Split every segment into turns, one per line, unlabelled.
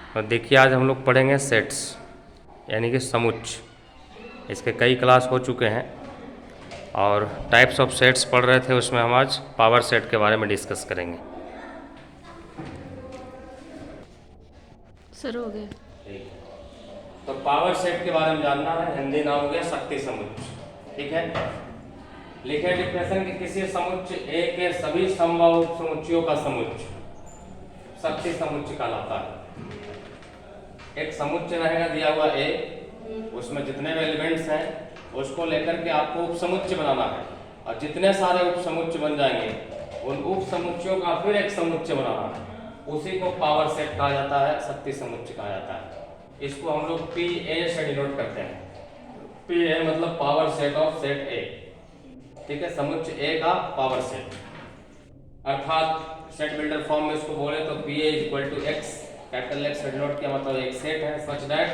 और देखिए आज हम लोग पढ़ेंगे सेट्स यानी कि समुच्चय। इसके कई क्लास हो चुके हैं और टाइप्स ऑफ सेट्स पढ़ रहे थे, उसमें हम आज पावर सेट के बारे में डिस्कस करेंगे।
शुरू हो गया।
ठीक है, तो पावर सेट के बारे में जानना है। हिंदी नाम हो गया शक्ति समुच्चय। ठीक है, लिखे डिफिनेशन कि किसी समुच्चय ए के सभी संभव समुच्चयों का समुच्चय शक्ति समुच्चय कहलाता है। एक समुच्चय रहेगा दिया हुआ ए, उसमें जितने भी एलिमेंट्स हैं उसको लेकर के आपको उपसमुच्चय बनाना है, और जितने सारे उपसमुच्चय बन जाएंगे उन उपसमुच्चयों का फिर एक समुच्चय बनाना है। उसी को पावर सेट कहा जाता है, शक्ति समुच्चय कहा जाता है। इसको हम लोग पी ए से डिनोट करते हैं। पी ए मतलब power set of set A. ठीक है, समुच्चय ए का पावर सेट, अर्थात सेट बिल्डर फॉर्म में इसको बोले तो P A equal to X, capital X से डिनोट किया, मतलब एक सेट है such that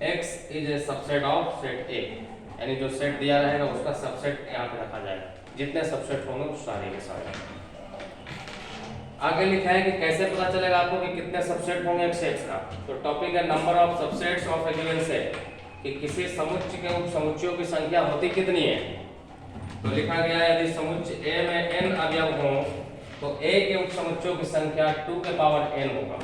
X is a subset of set A, यानी जो सेट दिया रहेगा उसका सबसेट यहाँ पे रखा जाएगा। जितने सबसेट होंगे उस सारे के सारे। आगे लिखा है कि कैसे पता चलेगा आपको कि कितने सबसेट होंगे एक सेट का। तो टॉपिक है number of subsets of A given set, कि किसी समुच्चय के उपसमुच्चयों की संख्या होती कितनी है। तो लिखा गया है यदि समुच्चय ए में n अवयव हो तो a के उपसमुच्चयों की संख्या 2 के पावर n होगा।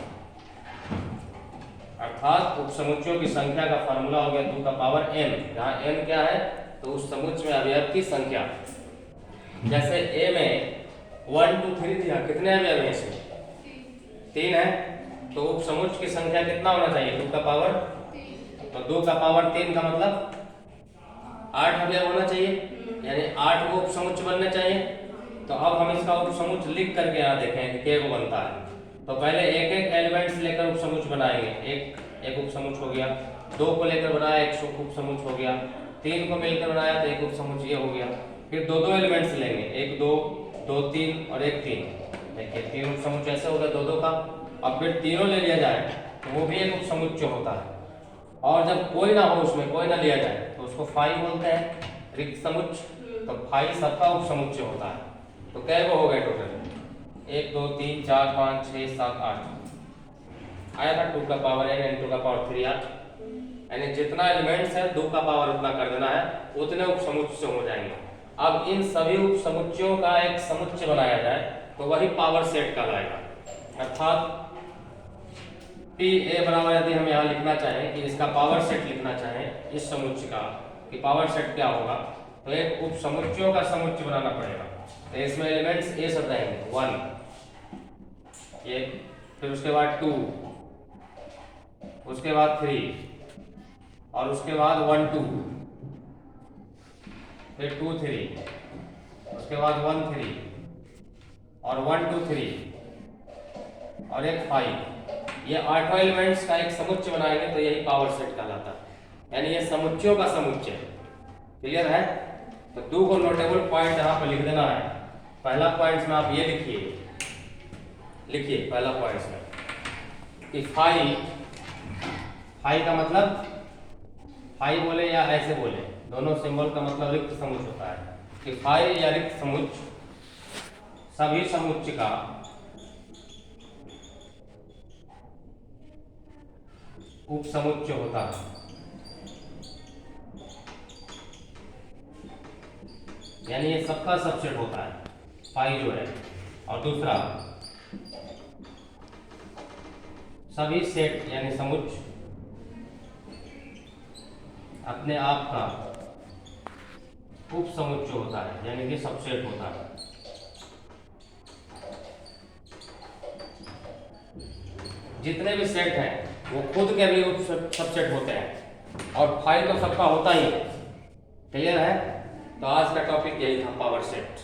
अर्थात उपसमुच्चयों की संख्या का फार्मूला हो गया 2 का पावर n, जहां n क्या है तो उस समुच्चय में अवयव की संख्या। जैसे a में 1 2 3 दिया, कितने अवयव हैं इसमें 3 है, तो उपसमुच्चय की संख्या कितना होना चाहिए 2 का पावर, तो 2 का पावर 3 का मतलब 8 अवयव होना चाहिए, यानी 8 को उपसमुच्चय बनने चाहिए। तो अब हम इसका उपसमुच्चय लिख करके यहाँ देखें कि क्या बनता है। तो पहले एक एक एलिमेंट्स लेकर उपसमुच्चय बनाएंगे। एक उपसमुच्चय हो गया, 2 को लेकर बनाया एक उपसमुच्चय हो गया, 3 को मिलकर बनाया तो एक उपसमुच्चय हो गया। फिर दो दो एलिमेंट्स लेंगे, 1 2 2 3 और 1 3। देखिए 3 उपसमुच्चय ऐसे हो गया 2 2 का। अब फिर तीनों ले लिया जाए तो वो भी एक उपसमुच्चय होता है। और जब कोई ना हो उसमें, कोई ना लिया जाए तो उसको फाई बोलते हैं, रिक्त समुच्चय। तो फाई सबका उपसमुच्चय होता है। तो कै को हो गए टोटल 1 2 3 4 5 6 7 8 आया था 2 का पावर n and 2 का पावर 3 8, यानी जितना एलिमेंट्स है 2 का पावर उतना कर देना है, उतने उपसमुच्चय हो जाएंगे। अब इन सभी उपसमुच्चयों का एक समुच्चय बनाया जाए तो वही पावर सेट कहलाएगा। अर्थात पी ए बराबर यदि हम यहाँ लिखना चाहें कि इसका पावर सेट लिखना चाहें इस समुच्चय का कि पावर सेट क्या होगा, तो एक उपसमुच्चयों का समुच्चय बनाना पड़ेगा। तो इसमें एलिमेंट्स ए सब रहेंगे 1 ये, फिर उसके बाद 2, उसके बाद 3 और उसके बाद 1 2, फिर 2 3, उसके बाद 1 3 और 1 2 3 और एक 5। ये 8 एलिमेंट्स का एक समुच्चय बनाएंगे तो यही पावर सेट कहलाता है, यानी ये समुच्चयों का समुच्चय। क्लियर है? तो 2 को नोटेबल पॉइंट यहाँ पर लिख देना है। पहला पॉइंट में आप ये लिखिए पहला पॉइंट में कि फाई का मतलब फाई बोले या ऐसे बोले, दोनों सिंबल का मतलब रिक्त समुच्चय होता है। कि फाई या रिक्त समुच्चय सभी समुच्चय का उपसमुच्चय होता है, यानी ये सबका सबसेट होता है फाई जो है। और दूसरा सभी सेट यानी समुच्चय अपने आप का उपसमुच्चय होता है, यानी कि सबसेट होता है। जितने भी सेट हैं वो खुद के भी सबसेट होते हैं, और फाई तो सबका होता ही है। क्लियर है? तो आज का टॉपिक यही था, पावर सेट।